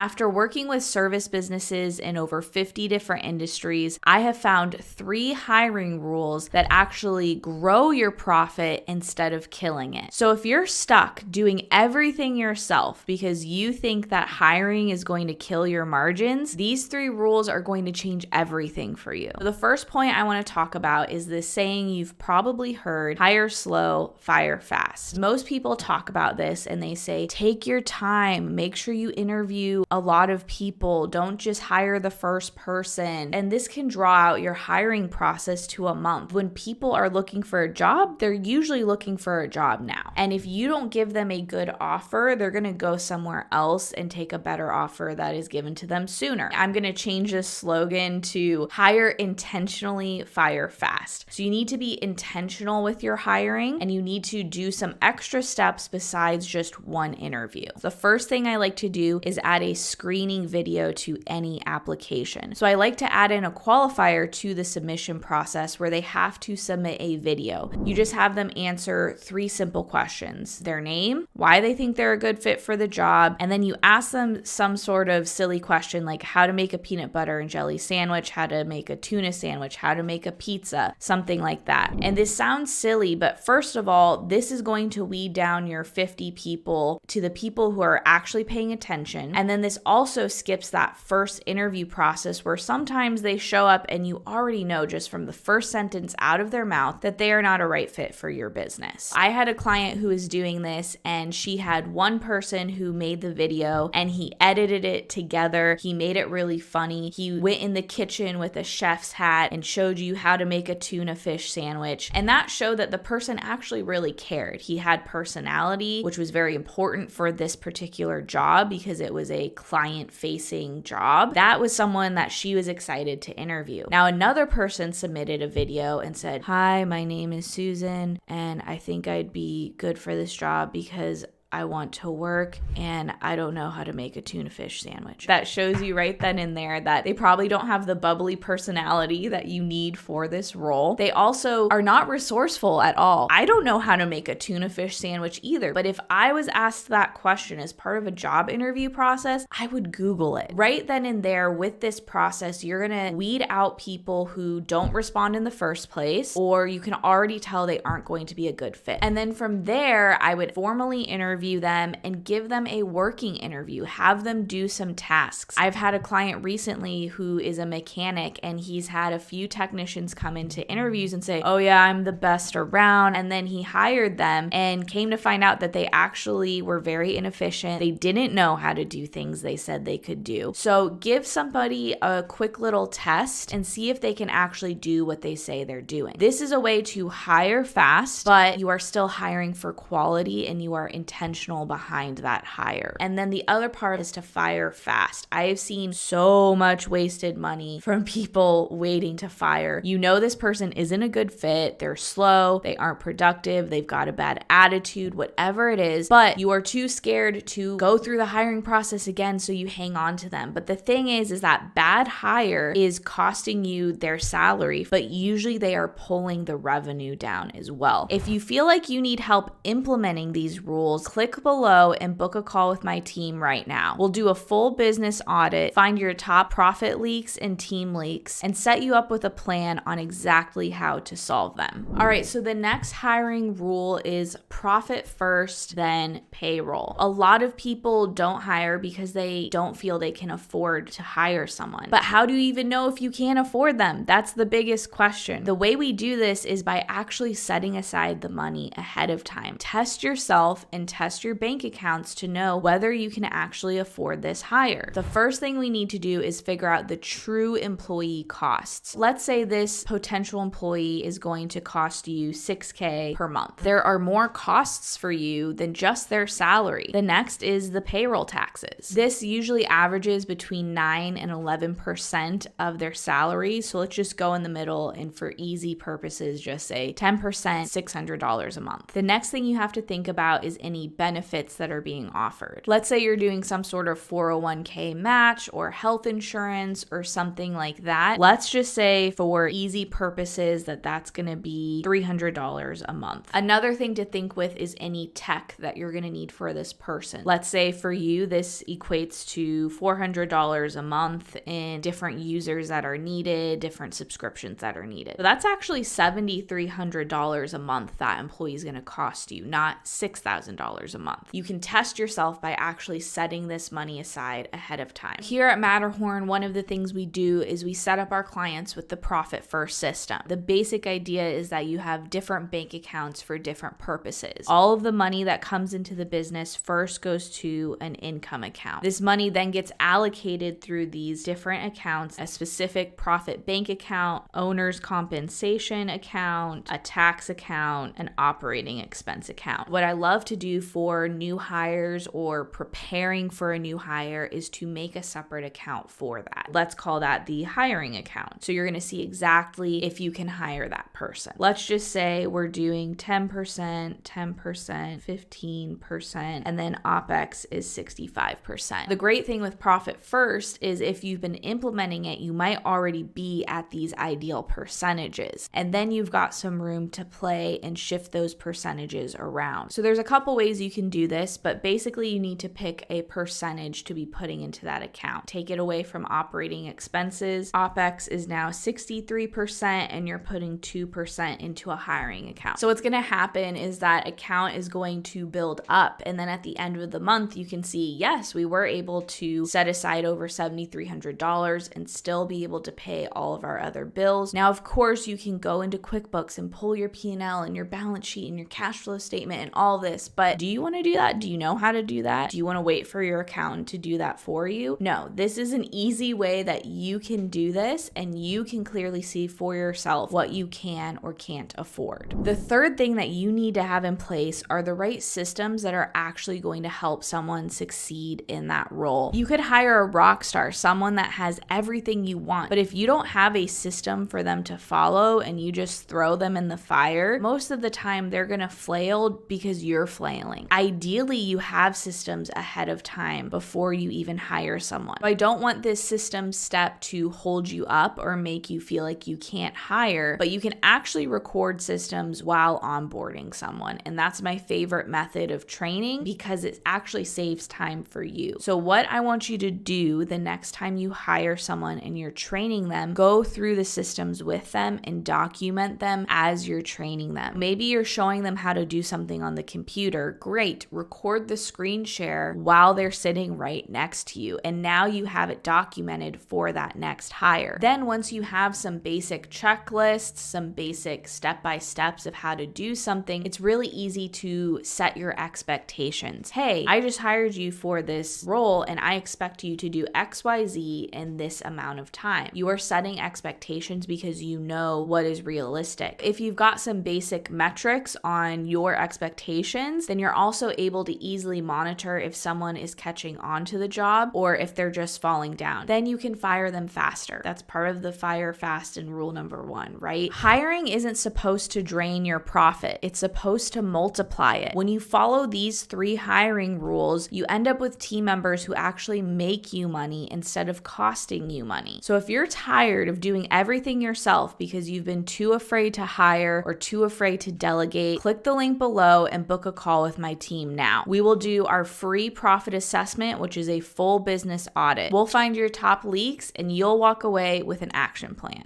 After working with service businesses in over 50 different industries, I have found 3 hiring rules that actually grow your profit instead of killing it. So if you're stuck doing everything yourself because you think that hiring is going to kill your margins, these 3 rules are going to change everything for you. So the first point I want to talk about is this saying you've probably heard, hire slow, fire fast. Most people talk about this and they say, take your time, make sure you interview a lot of people, don't just hire the first person. And this can draw out your hiring process to a month. When people are looking for a job, they're usually looking for a job now. And if you don't give them a good offer, they're going to go somewhere else and take a better offer that is given to them sooner. I'm going to change this slogan to hire intentionally, fire fast. So you need to be intentional with your hiring and you need to do some extra steps besides just one interview. The first thing I like to do is add a screening video to any application. So I like to add in a qualifier to the submission process where they have to submit a video. You just have them answer 3 simple questions: their name, why they think they're a good fit for the job, and then you ask them some sort of silly question like how to make a peanut butter and jelly sandwich, how to make a tuna sandwich, how to make a pizza, something like that. And this sounds silly, but first of all, this is going to weed down your 50 people to the people who are actually paying attention. And then this also skips that first interview process where sometimes they show up and you already know just from the first sentence out of their mouth that they are not a right fit for your business. I had a client who was doing this and she had one person who made the video and he edited it together. He made it really funny. He went in the kitchen with a chef's hat and showed you how to make a tuna fish sandwich. And that showed that the person actually really cared. He had personality, which was very important for this particular job because it was a client-facing job. That was someone that she was excited to interview. Now, another person submitted a video and said, "Hi, my name is Susan, and I think I'd be good for this job because I want to work and I don't know how to make a tuna fish sandwich." That shows you right then and there that they probably don't have the bubbly personality that you need for this role. They also are not resourceful at all. I don't know how to make a tuna fish sandwich either, but if I was asked that question as part of a job interview process, I would Google it. Right then and there with this process, you're gonna weed out people who don't respond in the first place, or you can already tell they aren't going to be a good fit. And then from there, I would formally interview them and give them a working interview, have them do some tasks. I've had a client recently who is a mechanic and he's had a few technicians come into interviews and say, "Oh yeah, I'm the best around." And then he hired them and came to find out that they actually were very inefficient. They didn't know how to do things they said they could do. So give somebody a quick little test and see if they can actually do what they say they're doing. This is a way to hire fast, but you are still hiring for quality and you are intentional behind that hire. And then the other part is to fire fast. I have seen so much wasted money from people waiting to fire. You know this person isn't a good fit, they're slow, they aren't productive, they've got a bad attitude, whatever it is, but you are too scared to go through the hiring process again, so you hang on to them. But the thing is that bad hire is costing you their salary, but usually they are pulling the revenue down as well. If you feel like you need help implementing these rules, click below and book a call with my team right now. We'll do a full business audit, find your top profit leaks and team leaks, and set you up with a plan on exactly how to solve them. All right, so the next hiring rule is profit first, then payroll. A lot of people don't hire because they don't feel they can afford to hire someone. But how do you even know if you can afford them? That's the biggest question. The way we do this is by actually setting aside the money ahead of time. Test yourself and test your bank accounts to know whether you can actually afford this hire. The first thing we need to do is figure out the true employee costs. Let's say this potential employee is going to cost you $6,000 per month. There are more costs for you than just their salary. The next is the payroll taxes. This usually averages between 9 and 11% of their salary. So let's just go in the middle and for easy purposes, just say 10%, $600 a month. The next thing you have to think about is any benefits that are being offered. Let's say you're doing some sort of 401k match or health insurance or something like that. Let's just say for easy purposes that's going to be $300 a month. Another thing to think with is any tech that you're going to need for this person. Let's say for you, this equates to $400 a month in different users that are needed, different subscriptions that are needed. So that's actually $7,300 a month that employee is going to cost you, not $6,000 a month. You can test yourself by actually setting this money aside ahead of time. Here at Matterhorn, one of the things we do is we set up our clients with the Profit First system. The basic idea is that you have different bank accounts for different purposes. All of the money that comes into the business first goes to an income account. This money then gets allocated through these different accounts: a specific profit bank account, owner's compensation account, a tax account, an operating expense account. What I love to do for new hires or preparing for a new hire is to make a separate account for that. Let's call that the hiring account. So you're going to see exactly if you can hire that person. Let's just say we're doing 10%, 15%, and then OpEx is 65%. The great thing with Profit First is if you've been implementing it, you might already be at these ideal percentages. And then you've got some room to play and shift those percentages around. So there's a couple ways you can do this, but basically you need to pick a percentage to be putting into that account. Take it away from operating expenses. OpEx is now 63% and you're putting 2% into a hiring account. So what's going to happen is that account is going to build up, and then at the end of the month you can see, yes, we were able to set aside over $7,300 and still be able to pay all of our other bills. Now, of course, you can go into QuickBooks and pull your P&L and your balance sheet and your cash flow statement and all this, but do you want to do that? Do you know how to do that? Do you want to wait for your accountant to do that for you? No, this is an easy way that you can do this, and you can clearly see for yourself what you can or can't afford. The third thing that you need to have in place are the right systems that are actually going to help someone succeed in that role. You could hire a rock star, someone that has everything you want, but if you don't have a system for them to follow and you just throw them in the fire, most of the time they're going to flail because you're flailing. Ideally, you have systems ahead of time before you even hire someone. I don't want this system step to hold you up or make you feel like you can't hire, but you can actually record systems while onboarding someone. And that's my favorite method of training because it actually saves time for you. So what I want you to do the next time you hire someone and you're training them, go through the systems with them and document them as you're training them. Maybe you're showing them how to do something on the computer. Great. Record the screen share while they're sitting right next to you. And now you have it documented for that next hire. Then once you have some basic checklists, some basic step-by-steps of how to do something, it's really easy to set your expectations. Hey, I just hired you for this role and I expect you to do XYZ in this amount of time. You are setting expectations because you know what is realistic. If you've got some basic metrics on your expectations, then you're also able to easily monitor if someone is catching on to the job or if they're just falling down. Then you can fire them faster. That's part of the fire fast and rule number 1, right? Hiring isn't supposed to drain your profit. It's supposed to multiply it. When you follow these 3 hiring rules, you end up with team members who actually make you money instead of costing you money. So if you're tired of doing everything yourself because you've been too afraid to hire or too afraid to delegate, click the link below and book a call with my team now. We will do our free profit assessment, which is a full business audit. We'll find your top leaks and you'll walk away with an action plan.